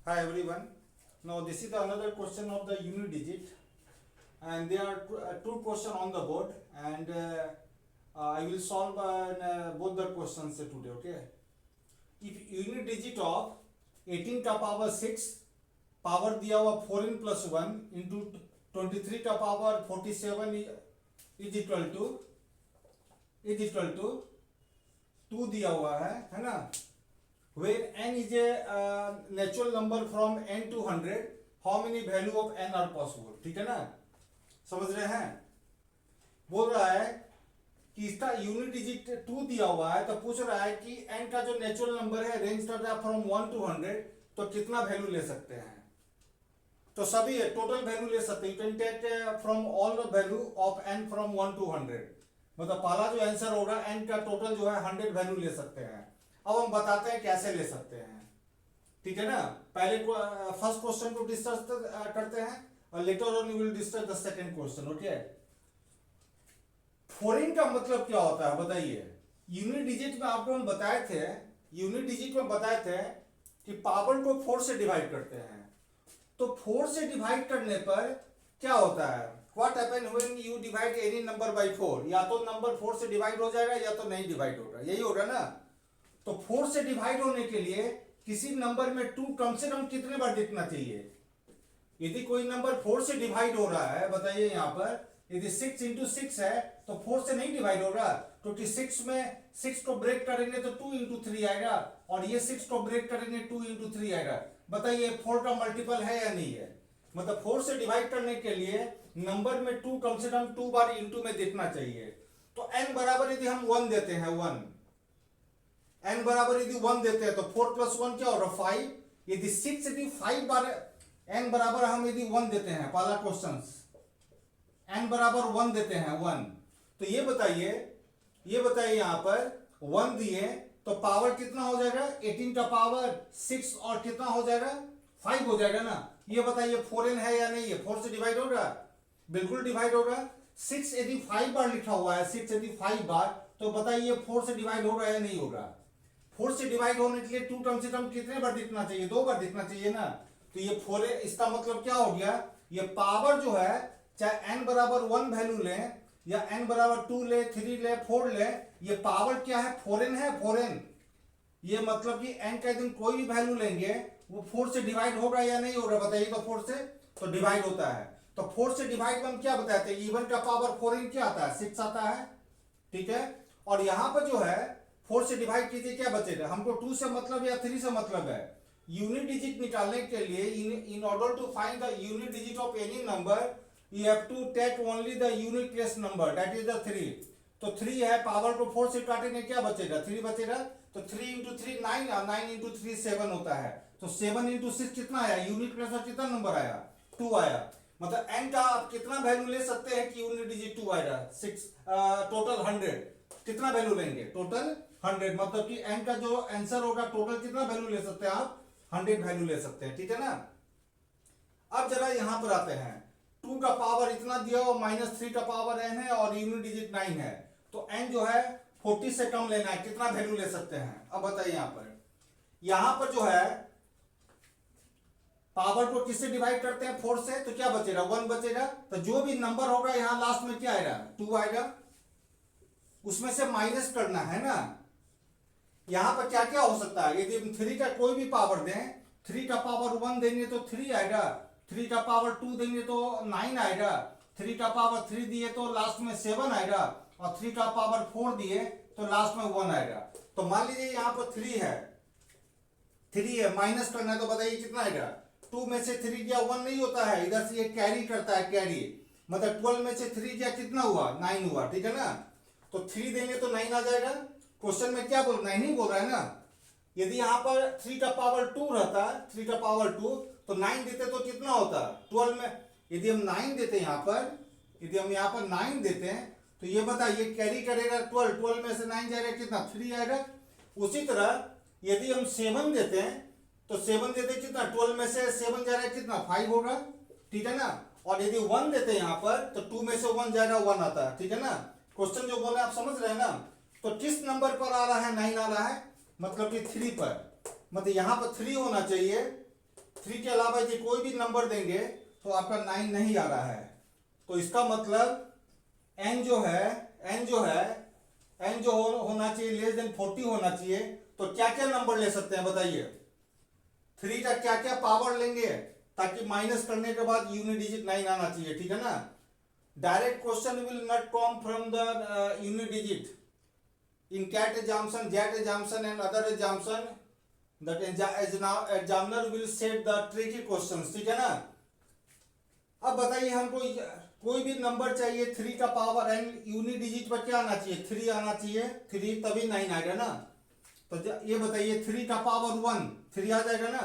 Hi everyone. Now this is another question of the unit digit, and there are two questions on the board, and I will solve both the questions today. Okay. If unit digit of 18 का power 6 power दिया हुआ 4n plus 1 into 23 का power 47 is equal to 2 दिया हुआ है ना, where n is a natural number from n to 100, how many value of n are possible? ठीक है ना, समझ रहे हैं। बोल रहा है कि इसका यूनिट डिजिट 2 दिया हुआ है, तो पूछ रहा है कि n का जो नेचुरल नंबर है रेंज करता है फ्रॉम 1 to 100, तो कितना वैल्यू ले सकते हैं। तो सभी टोटल वैल्यू ले सकते हैं। You can take from all the value of n from 1 to 100, मतलब पहला जो आंसर होगा n का टोटल जो है 100 वैल्यू ले सकते हैं। अब हम बताते हैं कैसे ले सकते हैं, ठीक है ना। पहले फर्स्ट क्वेश्चन को डिस्कस करते हैं और later on you will discuss the second question. Okay, foreign का मतलब क्या होता है बताइए। यूनिट डिजिट में आपको हम बताए थे कि पावर को 4 से डिवाइड करते हैं, तो 4 से डिवाइड करने पर क्या होता है, what happen when you divide any number by 4, या तो नंबर 4 से डिवाइड हो जाएगा या तो नहीं डिवाइड होगा, यही होगा ना। तो 4 से डिवाइड होने के लिए किसी नंबर में 2 कम से कम कितने बार दिखना चाहिए। यदि कोई नंबर 4 से डिवाइड हो रहा है, बताइए यहाँ पर यदि 6 into 6 है तो 4 से नहीं डिवाइड होगा, क्योंकि 6 में 6 को ब्रेक करेंगे तो 2 into 3 आएगा, और ये 6 को ब्रेक करेंगे 2 into 3 आएगा। बताइए 4 का मल्टीपल है या नहीं है। मतलब 4 से डिवाइड करने के लिए नंबर में 2 कम से कम 2 बार इंटू में दिखना चाहिए। तो n बराबर यदि हम 1 देते हैं, n बराबर यदि 1 देते हैं तो 4 plus 1 क्या होगा 5। यदि 6 यदि 5 बार n बराबर हम यदि 1 देते हैं, पहला क्वेश्चन n बराबर 1 देते हैं 1, तो ये बताइए यहाँ पर 1 दिए तो पावर कितना हो जाएगा, 18 का पावर 6 और कितना हो जाएगा 5 हो जाएगा ना। ये बताइए 4n है या नहीं है, 4 से डिवाइड होगा, बिल्कुल डिवाइड होगा। 6 यदि 5 बार लिखा हुआ है, 6 यदि 5 बार, तो बताइए 4 से डिवाइड होगा या नहीं होगा। 4 से डिवाइड होने के लिए 2 कम से कम कितने बार दिखना चाहिए, 2 बार दिखना चाहिए ना। तो ये 4, इसका मतलब क्या हो गया, ये पावर जो है चाहे n बराबर 1 वैल्यू ले या n बराबर 2 ले, 3 ले, 4 ले, ये पावर क्या है 4n है, 4n। ये मतलब कि n का दिन कोई भी वैल्यू लेंगे वो 4 से डिवाइड होगा या नहीं होगा, बताइए। तो 4 से तो डिवाइड होता है। तो 4 से डिवाइड हम क्या बताते हैं, इवन का पावर 4n क्या आता है 6 आता है, ठीक है। और यहां पर जो है 4 से डिवाइड कीजिए, क्या बचेगा, हमको 2 से मतलब या 3 से मतलब है। यूनिट डिजिट निकालने के लिए in order to find the unit digit of any number you have to take only the unit place number, that is the 3। तो 3 है, पावर को 4 से काटेंगे क्या बचेगा 3 बचेगा। तो 3 into 3 9, 9 into 3 7 होता है। तो 7 into 6 कितना आया, यूनिट प्लेस में कितना नंबर आया 2 आया। मतलब n का आप कितना वैल्यू ले सकते हैं कि यूनिट डिजिट 2 आएगा 6, टोटल 100, कितना वैल्यू लेंगे टोटल 100, मतलब कि n का जो आंसर होगा टोटल कितना वैल्यू ले सकते हैं आप 100 वैल्यू ले सकते हैं, ठीक है ना। अब जरा यहां पर आते हैं, 2 का पावर इतना दिया और -3 का पावर n है और यूनिट डिजिट 9 है, तो n जो है 40 से कम लेना है, कितना वैल्यू ले सकते हैं। अब बताइए यहां पर जो है पावर को किससे डिवाइड करते हैं 4 से, तो क्या बचेगा 1 बचेगा। तो जो भी नंबर होगा यहां लास्ट में क्या आएगा 2 आएगा, उसमें से माइनस करना है ना। यहां पर क्या क्या हो सकता है, यदि हम 3 का कोई भी पावर दें, 3 का पावर 1 देंगे तो 3 आएगा, 3 का पावर 2 देंगे तो 9 आएगा, 3 का पावर 3 दिए तो लास्ट में 7 आएगा, और 3 का पावर 4 दिए तो लास्ट में 1 आएगा। तो मान लीजिए यहाँ पर 3 है, माइनस करना है, तो बताइए कितना आएगा। 2 में से 3 गया 1 नहीं होता है, इधर से ये कैरी करता है, कैरी मतलब 12 में से 3 गया कितना हुआ 9 हुआ, ठीक है ना। तो 3 देंगे तो 9 आ जाएगा। क्वेश्चन में क्या बोल 9 ही बोल रहा है ना। यदि यहाँ पर 3 का पावर 2 रहता, 3 का पावर 2, तो 9 देते तो कितना होता 12 में। यदि हम 9 देते यहाँ पर 9 देते हैं, तो ये बताइए कैरी करेगा 12 में से 9 जाएगा कितना 3 आएगा। उसी तरह यदि हम 7 देते हैं, तो 7 देते कितना 12 में से 7 जाएगा कितना 5 होगा, ठीक है ना। और यदि 1 देते हैं यहाँ पर, तो 2 में से 1 जाएगा 1 आता है, ठीक है ना। क्वेश्चन जो बोले आप समझ रहे हैं ना। तो किस नंबर पर आ रहा है 9 आ रहा है, मतलब कि 3 पर, मतलब यहां पर 3 होना चाहिए, 3 के अलावा यदि कोई भी नंबर देंगे तो आपका 9 नहीं आ रहा है। तो इसका मतलब n जो है होना चाहिए लेस देन 40 होना चाहिए। तो क्या क्या नंबर ले सकते हैं बताइए, 3 का क्या क्या पावर लेंगे ताकि माइनस करने के बाद यूनिट डिजिट 9 आना चाहिए, ठीक है ना। Direct question will not come from the unit digit in CAT examination, JAT examination and other examination, that examiner will set the tricky questions, ठीक है ना। अब बताइए हमको कोई भी नंबर चाहिए 3 का पावर n, यूनिट डिजिट पर क्या आना चाहिए, 3 आना चाहिए, 3 तभी 9 आएगा ना। तो ये बताइए 3 का पावर 1, 3 आ जाएगा ना।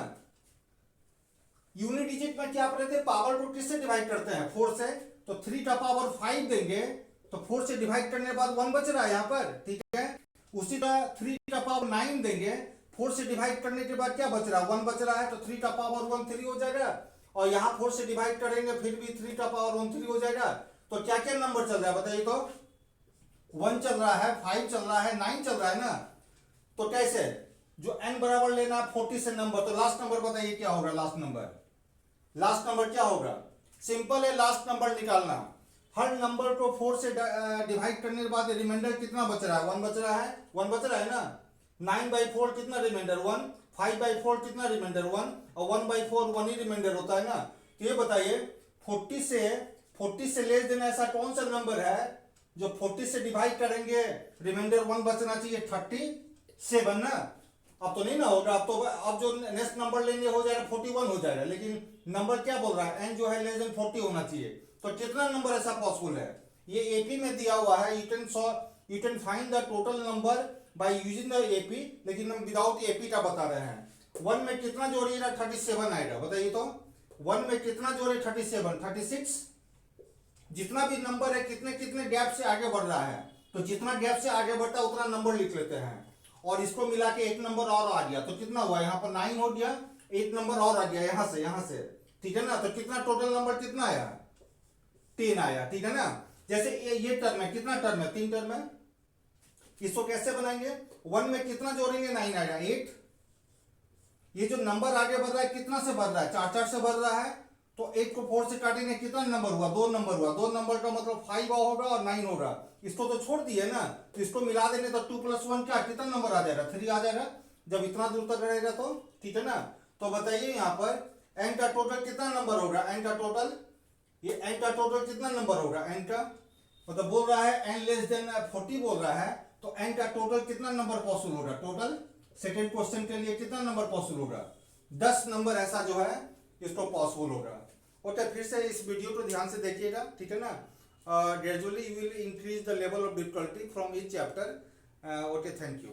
यूनिट डिजिट में क्या आप रहते हैं, पावर को किससे डिवाइड करते हैं, 4 से। तो 3 का पावर 5 देंगे तो 4 से डिवाइड करने के बाद 1 बच रहा है यहाँ पर, ठीक है। उसी का 3 का पावर 9 देंगे, 4 से डिवाइड करने के बाद क्या बच रहा है, 1 बच रहा है। तो 3 का पावर 1 3 हो जाएगा, और यहाँ 4 से डिवाइड करेंगे फिर भी 3 का पावर 1 3 हो जाएगा। तो क्या क्या नंबर चल रहा है बताइए, तो 1 चल रहा है, 5 चल रहा है, 9 चल रहा है ना। तो कैसे, जो n बराबर लेना 40 से नंबर, तो लास्ट नंबर बताइए क्या होगा, लास्ट नंबर क्या होगा। सिंपल है लास्ट नंबर निकालना। हर नंबर को 4 से डिवाइड करने के बाद रिमाइंडर कितना बच रहा है, 1 बच रहा है, 1 बच रहा है ना। 9/4 कितना रिमाइंडर 1, 5/4 कितना रिमाइंडर 1, और 1/4 1 ही रिमाइंडर होता है ना। तो ये बताइए 40 से लेस देन ऐसा कौन सा नंबर है जो 40 से डिवाइड करेंगे रिमाइंडर 1 बचना चाहिए, 37 ना। अब तो नहीं ना होगा, अब जो नेक्स्ट नंबर लेंगे हो जाएगा 41 हो जाएगा, लेकिन नंबर क्या बोल रहा है, n जो है लेस देन 40 होना चाहिए। तो कितना नंबर ऐसा पॉसिबल है, ये एपी में दिया हुआ है। You can find the total number by using the AP, लेकिन हम विदाउट एपी का बता रहे हैं। 1 में कितना जोड़िएगा, 37 आएगा, बताइए तो 1 में कितना जोड़े, 37 36। जितना भी नंबर है कितने कितने गैप से आगे बढ़ रहा है, तो जितना गैप से आगे बढ़ता है उतना नंबर लिख लेते हैं। और इसको मिला के एक नंबर और आ गया, तो कितना हुआ, यहाँ पर 9 हो गया, एक नंबर और आ गया यहाँ से, ठीक है ना। तो कितना टोटल नंबर कितना आया, 3 आया, ठीक है ना। जैसे ये टर्म है, कितना टर्म है, 3 टर्म है। इसको कैसे बनाएंगे, 1 में कितना जोड़ेंगे, 9 आएगा, 8। ये जो नंबर आगे बढ़ रहा है कितना से बढ़ रहा है, 4 से बढ़ रहा है। तो 8 को 4 से काटेंगे, कितना नंबर हुआ, 2 नंबर हुआ। 2 नंबर का मतलब 5 होगा और 9 होगा। इसको तो छोड़ दिए ना, तो इसको मिला देंगे तो 2 + 1 क्या, कितना नंबर आ जाएगा, 3 आ जाएगा, जब इतना दूर तक रहेगा तो, ठीक है ना। तो बताइए यहाँ पर n का टोटल कितना नंबर होगा, n का टोटल, ये n का टोटल कितना नंबर होगा, n का मतलब बोल रहा है n लेस देन 40 बोल रहा है, तो n का टोटल कितना नंबर पॉसिबल होगा, टोटल सेकेंड क्वेश्चन के लिए कितना नंबर पॉसिबल होगा, 10 नंबर ऐसा जो है इसको पॉसिबल होगा। ओके, फिर से इस वीडियो को ध्यान से देखिएगा, ठीक है ना। Gradually you will increase the level of difficulty from each chapter. Okay, thank you.